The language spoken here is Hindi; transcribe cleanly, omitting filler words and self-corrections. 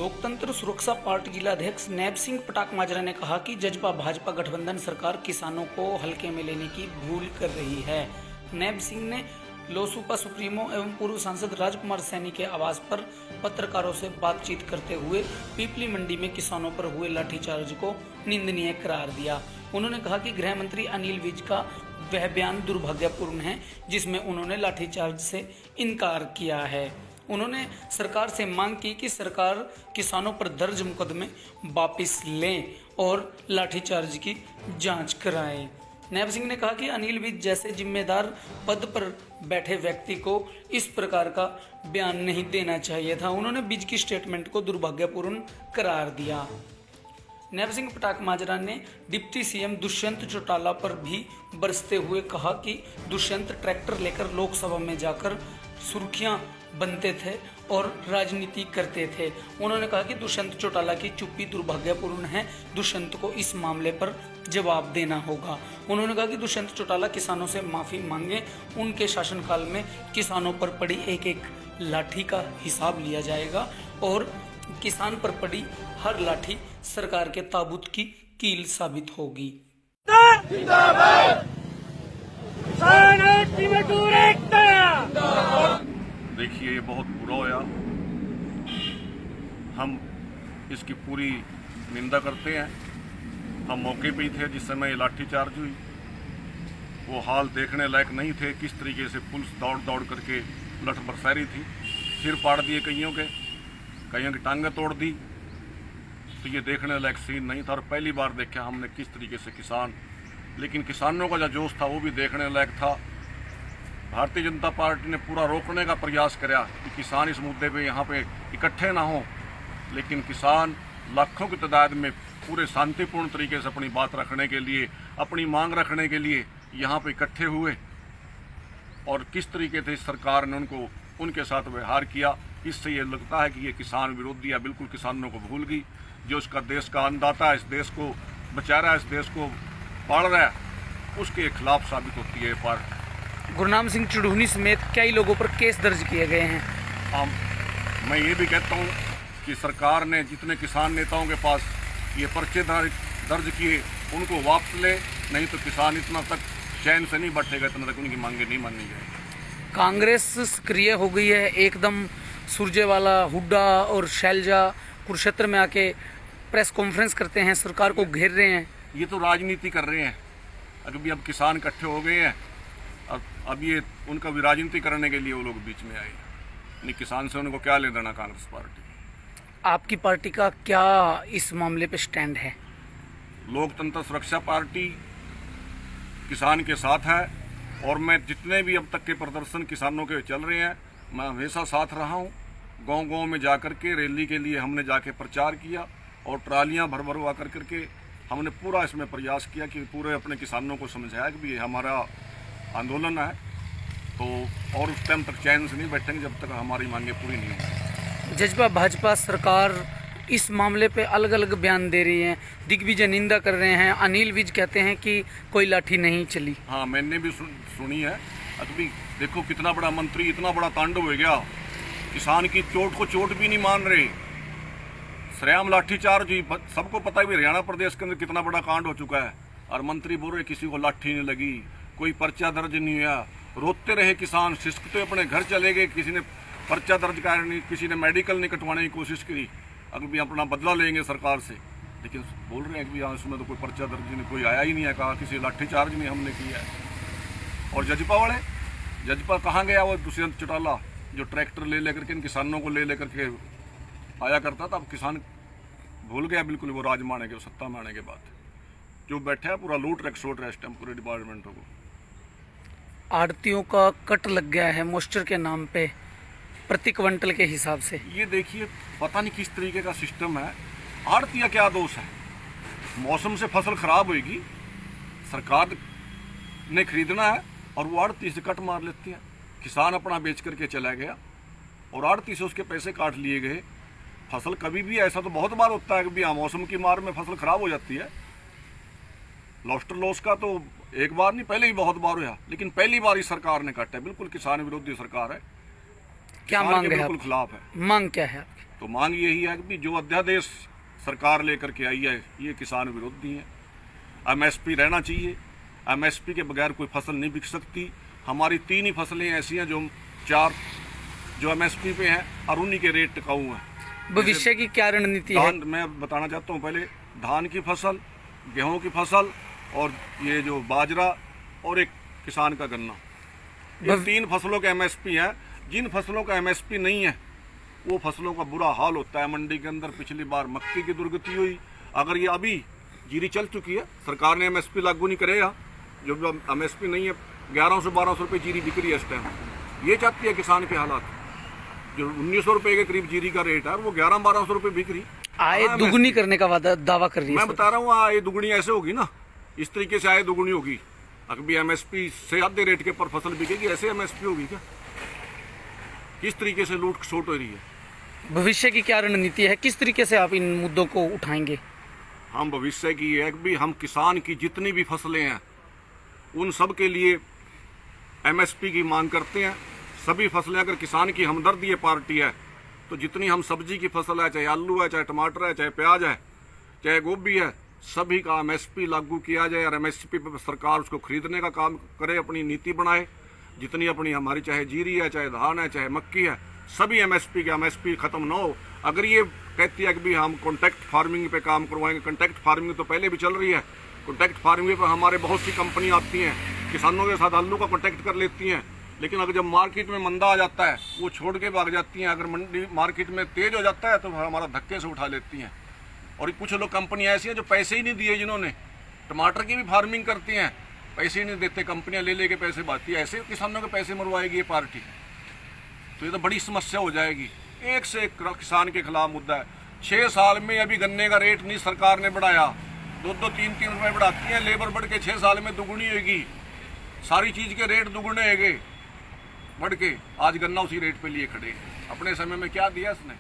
लोकतंत्र सुरक्षा पार्टी जिलाध्यक्ष नैब सिंह पटाक माजरा ने कहा कि जजपा भाजपा गठबंधन सरकार किसानों को हल्के में लेने की भूल कर रही है। नैब सिंह ने लोसूपा सुप्रीमो एवं पूर्व सांसद राजकुमार सैनी के आवास पर पत्रकारों से बातचीत करते हुए पीपली मंडी में किसानों पर हुए लाठीचार्ज को निंदनीय करार दिया। उन्होंने कहा कि गृह मंत्री अनिल विज का वह बयान दुर्भाग्यपूर्ण है जिसमें उन्होंने लाठीचार्ज से इनकार किया है। उन्होंने सरकार से मांग की कि सरकार किसानों पर दर्ज मुकदमे वापस लें और लाठीचार्ज की जांच कराए। नैब सिंह ने कहा कि अनिल विज जैसे जिम्मेदार पद पर बैठे व्यक्ति को इस प्रकार का बयान नहीं देना चाहिए था। उन्होंने विज की स्टेटमेंट को दुर्भाग्यपूर्ण करार दिया। नैब सिंह पटाक माजरा ने डिप्टी सीएम दुष्यंत चौटाला पर भी बरसते हुए कहा कि दुष्यंत ट्रैक्टर लेकर लोकसभा में जाकर सुर्खियां बनते थे और राजनीति करते थे। उन्होंने कहा कि दुष्यंत चौटाला की चुप्पी दुर्भाग्यपूर्ण है, दुष्यंत को इस मामले पर जवाब देना होगा। उन्होंने कहा कि दुष्यंत चौटाला किसानों से माफी मांगे, उनके शासनकाल में किसानों पर पड़ी एक एक लाठी का हिसाब लिया जाएगा और किसान पर पड़ी हर लाठी सरकार के ताबूत की कील साबित होगी। देखिए, ये बहुत बुरा होया। हम इसकी पूरी निंदा करते हैं। हम मौके पे ही थे जिस समय लाठीचार्ज हुई। वो हाल देखने लायक नहीं थे, किस तरीके से पुलिस दौड़ दौड़ करके लठ बरसारी थी, सिर फाड़ दिए कईयों की टांगें तोड़ दी। तो ये देखने लायक सीन नहीं था और पहली बार देखा हमने किस तरीके से किसान, लेकिन किसानों का जो जोश था वो भी देखने लायक था। भारतीय जनता पार्टी ने पूरा रोकने का प्रयास किया कि किसान इस मुद्दे पे यहाँ पे इकट्ठे ना हों, लेकिन किसान लाखों की तादाद में पूरे शांतिपूर्ण तरीके से अपनी बात रखने के लिए, अपनी मांग रखने के लिए यहाँ पे इकट्ठे हुए और किस तरीके से सरकार ने उनके साथ व्यवहार किया। इससे ये लगता है कि ये किसान विरोधी है, बिल्कुल किसानों को भूल गई। जो इसका देश का अन्नदाता है, इस देश को बचा रहा है, इस देश को पाल रहा है, उसके खिलाफ साबित होती है पार्टी। गुरनाम सिंह चुड़ूनी समेत कई लोगों पर केस दर्ज किए गए हैं। मैं ये भी कहता हूँ कि सरकार ने जितने किसान नेताओं के पास ये पर्चे दर्ज किए उनको वापस ले, नहीं तो किसान इतना तक चैन से नहीं बैठेगा, इतना तक उनकी मांगे नहीं मानी जाएगी। कांग्रेस सक्रिय हो गई है एकदम। सुरजेवाला, हुड्डा और शैलजा कुरुक्षेत्र में आके प्रेस कॉन्फ्रेंस करते हैं, सरकार को घेर रहे हैं। ये तो राजनीति कर रहे हैं। अभी अब किसान इकट्ठे हो गए हैं, अब ये उनका भी राजनीति करने के लिए वो लोग बीच में आए। नहीं, किसान से उनको क्या ले देना कांग्रेस पार्टी। आपकी पार्टी का क्या इस मामले पे स्टैंड है? लोकतंत्र सुरक्षा पार्टी किसान के साथ है और मैं जितने भी अब तक के प्रदर्शन किसानों के चल रहे हैं, मैं हमेशा साथ रहा हूँ। गांव-गांव में जाकर के रैली के लिए हमने जाके प्रचार किया और ट्रालियाँ भर भरवा करके हमने पूरा इसमें प्रयास किया कि पूरे अपने किसानों को समझाया कि ये हमारा आंदोलन है, तो और उस टाइम तक चैन से नहीं बैठेंगे जब तक हमारी मांगे पूरी नहीं होंगी। जजपा भाजपा सरकार इस मामले पे अलग अलग बयान दे रही है, दिग्विजय निंदा कर रहे हैं, अनिल विज कहते हैं कि कोई लाठी नहीं चली। हाँ, मैंने भी सुनी है। अभी देखो कितना बड़ा मंत्री, इतना बड़ा तांडव हो गया, किसान की चोट को चोट भी नहीं मान रहे। सरेआम लाठीचार्ज हुई, सबको पता है भी हरियाणा प्रदेश के अंदर कितना बड़ा कांड हो चुका है और मंत्री बोल रहे किसी को लाठी नहीं लगी, कोई पर्चा दर्ज नहीं हुआ। रोते रहे किसान, सिसकते अपने घर चले गए, किसी ने पर्चा दर्ज कराया नहीं, किसी ने मेडिकल नहीं कटवाने की कोशिश करी। अगर भी अपना बदला लेंगे सरकार से, लेकिन बोल रहे हैं कि हाँ इसमें तो कोई पर्चा दर्ज नहीं, कोई आया ही नहीं है, कहा किसी लाठीचार्ज नहीं हमने किया है। और जजपा कहाँ गया वो दुष्यंत चौटाला जो ट्रैक्टर ले लेकर के इन किसानों को ले लेकर के आया करता था। अब किसान भूल गया बिल्कुल वो राज माने के, सत्ता में आने के बाद जो बैठा है पूरा लूट रहा है इस टाइम पूरे डिपार्टमेंटों को। आड़तियों का कट लग गया है मॉइस्चर के नाम पे प्रति क्विंटल के हिसाब से। ये देखिए, पता नहीं किस तरीके का सिस्टम है। आड़तिया क्या दोष है? मौसम से फसल खराब होगी, सरकार ने खरीदना है और वो आड़ती से कट मार लेती है। किसान अपना बेच करके चला गया और आड़ती से उसके पैसे काट लिए गए। फसल कभी भी ऐसा तो बहुत बार होता है कि मौसम की मार में फसल खराब हो जाती है। लॉस्टर लॉस का तो एक बार नहीं, पहले ही बहुत बार हुआ, लेकिन पहली बार ही सरकार ने काटा है। बिल्कुल किसान विरोधी सरकार है, क्या मांग है? बिल्कुल खिलाफ है। मांग क्या है? तो मांग यही है कि जो अध्यादेश सरकार लेकर के आई है ये किसान विरोधी है। एमएसपी रहना चाहिए, एमएसपी के बगैर कोई फसल नहीं बिक सकती। हमारी 3 ही फसलें ऐसी हैं जो 4 जो एमएसपी पे हैं और उन्हीं के रेट टिकाऊ हैं। भविष्य की क्या रणनीति है? मैं बताना चाहता हूँ, पहले धान की फसल, गेहूं की फसल और ये जो बाजरा और एक किसान का गन्ना, ये 3 फसलों के एमएसपी हैं। जिन फसलों का एमएसपी नहीं है वो फसलों का बुरा हाल होता है मंडी के अंदर। पिछली बार मक्की की दुर्गति हुई। अगर ये अभी जीरी चल चुकी है, सरकार ने एमएसपी लागू नहीं करेगा, जो एमएसपी नहीं है 1100-1200 रुपये जीरी बिक रही है इस टाइम। ये चाहती है किसान के हालात, जो 1900 रुपये के करीब जीरी का रेट है वो 1100-1200 रुपये बिक रही। आय दुगनी करने का दावा कर रही है। मैं बता रहा हूँ आय दुगनी ऐसे होगी ना, इस तरीके से आय दुगनी होगी। अगर एमएसपी से आधे रेट के पर फसल बिकेगी, ऐसे एमएसपी होगी क्या? किस तरीके से लूट खसोट हो रही है? भविष्य की क्या रणनीति है? किस तरीके से आप इन मुद्दों को उठाएंगे? हम भविष्य की है कि हम किसान की जितनी भी फसलें हैं उन सब के लिए एमएसपी की मांग करते हैं। सभी फसलें, अगर किसान की हमदर्दी ये पार्टी है तो जितनी हम सब्जी की फसल है, चाहे आलू है, चाहे टमाटर है, चाहे प्याज है, चाहे गोभी है, सभी का एमएसपी लागू किया जाए और एमएसपी पर सरकार उसको खरीदने का काम करे, अपनी नीति बनाए। जितनी अपनी हमारी चाहे जीरी है, चाहे धान है, चाहे मक्की है, सभी एमएसपी का एमएसपी खत्म ना हो। अगर ये कहती है कि भी हम कॉन्ट्रैक्ट फार्मिंग पे काम करवाएंगे, कॉन्ट्रैक्ट फार्मिंग तो पहले भी चल रही है। कॉन्ट्रैक्ट फार्मिंग पर हमारे बहुत सी कंपनी आती हैं, किसानों के साथ आलू का कॉन्ट्रैक्ट कर लेती हैं, लेकिन अगर जब मार्केट में मंदा आ जाता है वो छोड़ के भाग जाती हैं। अगर मंडी मार्केट में तेज हो जाता है तो हमारा धक्के से उठा लेती हैं। और कुछ लोग कंपनियां ऐसी हैं जो पैसे ही नहीं दिए, जिन्होंने टमाटर की भी फार्मिंग करती हैं, पैसे ही नहीं देते, कंपनियां ले लेके पैसे बांटती है। ऐसे किसानों के पैसे मरवाएगी ये पार्टी, तो ये तो बड़ी समस्या हो जाएगी। एक से एक किसान के खिलाफ मुद्दा है। 6 साल में अभी गन्ने का रेट नहीं सरकार ने बढ़ाया, 2-2, 3-3 रुपये बढ़ाती है, लेबर बढ़ के 6 साल में दुगुनी होगी, सारी चीज़ के रेट दुगुने होंगे बढ़ के। आज गन्ना उसी रेट पे लिए खड़े। अपने समय में क्या दिया इसने?